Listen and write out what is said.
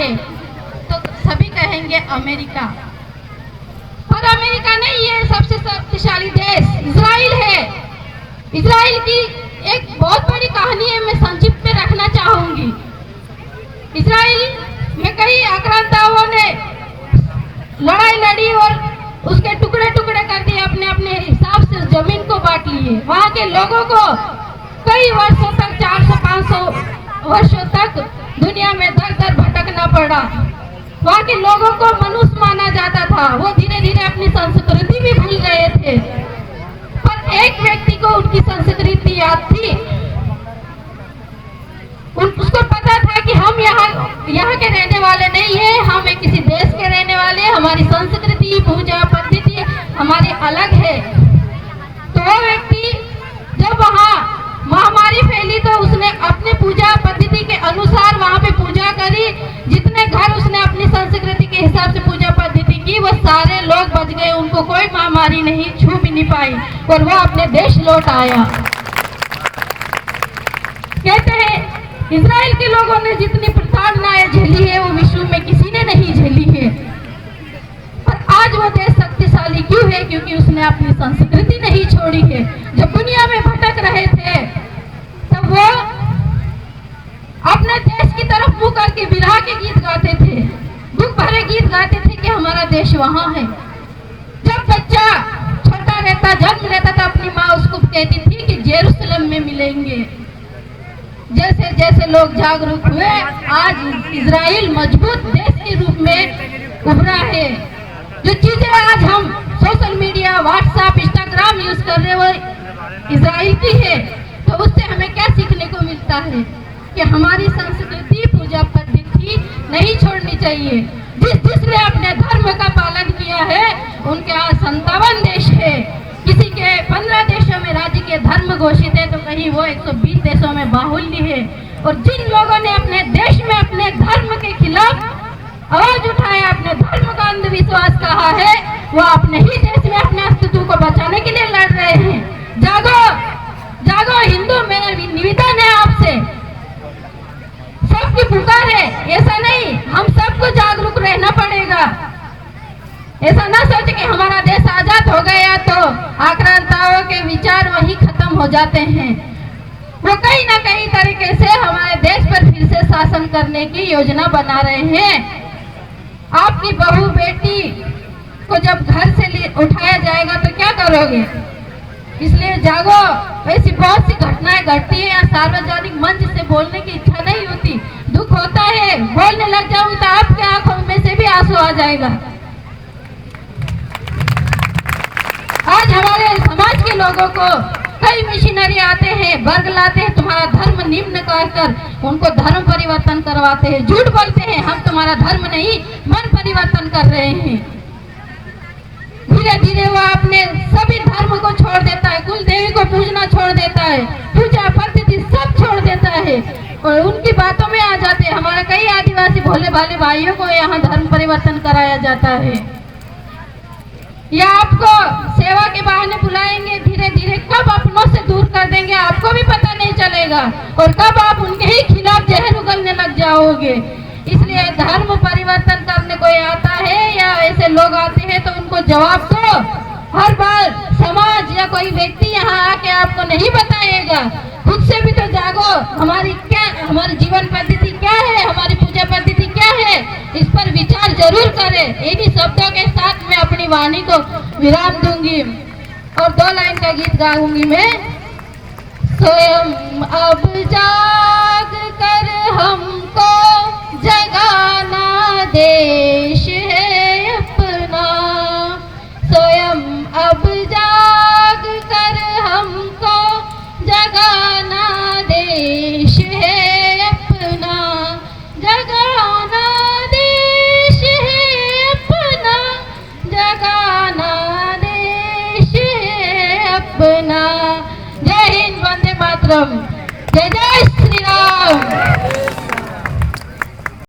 है तो सभी कहेंगे अमेरिका, पर अमेरिका नहीं है। सबसे शक्तिशाली देश इजराइल है। इजराइल की एक बहुत बड़ी कहानी है, मैं संक्षिप्त में रखना चाहूंगी। इजराइल में कई आक्रांताओं ने लड़ाई लड़ी और उसके टुकड़े टुकड़े कर दिए, अपने अपने हिसाब से जमीन को बांट लिए। वहाँ के लोगों को कई वर्षों तक, 400-500 वर्षों तक दुनिया में दर दर भटकना पड़ा। वहाँ के लोगों को मनुष्य माना जाता था। वो धीरे धीरे अपनी संस्कृति भी भूल गए थे, पर एक व्यक्ति को उनकी संस्कृति याद थी। उसको पता था कि हम यहाँ के रहने वाले नहीं है, हम एक किसी देश के रहने वाले हैं। हमारी संस्कृति, पूजा पद्धति हमारी अलग है। तो वो व्यक्ति जब वहाँ महामारी फैली तो उसने अपने पूजा पद्धति के अनुसार वहाँ पे पूजा करी। जितने घर उसने अपनी संस्कृति के हिसाब से पूजा पद्धति की, वो सारे लोग बच गए, उनको कोई महामारी नहीं छू भी नहीं पाई और वो अपने देश लौट आया। कहते हैं इजराइल के लोगों ने जितनी प्रताड़नाएं झेली है वो विश्व में किसी ने नहीं झेली है। पर आज वो देश शक्तिशाली क्यों है? क्योंकि उसने अपनी संस्कृति नहीं छोड़ी है। जब दुनिया में भटक रहे थे तब वो अपने देश की तरफ मुंह करके विरह के गीत गाते थे, दुख भरे गीत गाते थे कि हमारा देश वहाँ है। जब बच्चा छोटा रहता, जन्म लेता था, अपनी माँ उसको कहती थी कि जेरूसलम में मिलेंगे। जैसे जैसे लोग जागरूक हुए, आज इजराइल मजबूत देश के रूप में उभरा है। जो चीजें आज हम social media, WhatsApp, Instagram use कर रहे हैं वो इजराइल की है। तो उससे हमें क्या सीखने को मिलता है कि हमारी संस्कृति, पूजा पद्धति नहीं छोड़नी चाहिए। जिसने अपने धर्म का पालन किया है उनके यहाँ 57 देश है। किसी के 15 देशों में राज्य के धर्म घोषित है तो कहीं वो 120 देशों में बाहुल्य है। और जिन लोगों ने अपने देश में अपने धर्म के खिलाफ आवाज उठाया, अपने धर्म का अंधविश्वास कहा है, वो अपने ही देश में अपने अस्तित्व को बचाने के लिए लड़ रहे हैं। जागो जागो हिंदू, मेरा निवेदन है आपसे, सबकी पुकार है। ऐसा नहीं, हम सबको जागरूक रहना पड़ेगा। ऐसा ना सोचे कि हमारा देश आजाद हो गया तो आक्रांताओं के विचार वहीं खत्म हो जाते हैं। वो कहीं ना कहीं तरीके से हमारे देश पर फिर से शासन करने की योजना बना रहे हैं। आपकी बहू बेटी को जब घर से उठाया जाएगा तो क्या करोगे? इसलिए जागो। ऐसी बहुत सी घटनाएं घटती है, सार्वजनिक मंच से बोलने की इच्छा नहीं होती, दुख होता है। बोलने लग जाऊंगी तो आपके आंखों में से भी आंसू आ जाएगा। आज हमारे समाज के लोगों को कई मिशनरी आते हैं, वर्ग लाते हैं, तुम्हारा धर्म निम्न कहकर उनको धर्म परिवर्तन करवाते हैं। झूठ बोलते हैं, हम तुम्हारा धर्म नहीं मन परिवर्तन कर रहे हैं। धीरे धीरे वो अपने सभी धर्म को छोड़ देता है, कुल देवी को पूजना छोड़ देता है, पूजा पद्धति सब छोड़ देता है और उनकी बातों में आ जाते हैं। हमारे कई आदिवासी भोले भाले भाइयों को यहाँ धर्म परिवर्तन कराया जाता है। या आपको सेवा के बहाने बुलाएंगे, धीरे धीरे कब अपनों से दूर कर देंगे आपको भी पता नहीं चलेगा और कब आप उनके ही खिलाफ जहर उगलने लग जाओगे। इसलिए धर्म परिवर्तन करने कोई आता है या ऐसे लोग आते हैं तो उनको जवाब दो। हर बार समाज या कोई व्यक्ति यहाँ आके आपको नहीं बताएगा, खुद से भी तो जागो। हमारी जीवन पद्धति क्या है, हमारी पूजा पद्धति क्या है, इस पर विचार जरूर करें। इन्हीं शब्दों के साथ मैं अपनी वाणी को विराम दूंगी और 2 लाइन का गीत गाऊंगी मैं। स्वयं अब जाग कर हमको जगाना देश है अपना, स्वयं अब जाग कर हमको जगाना देश है अपना, जगाना देश है अपना, जगाना देश है अपना। जय हिंद, वंदे मातरम।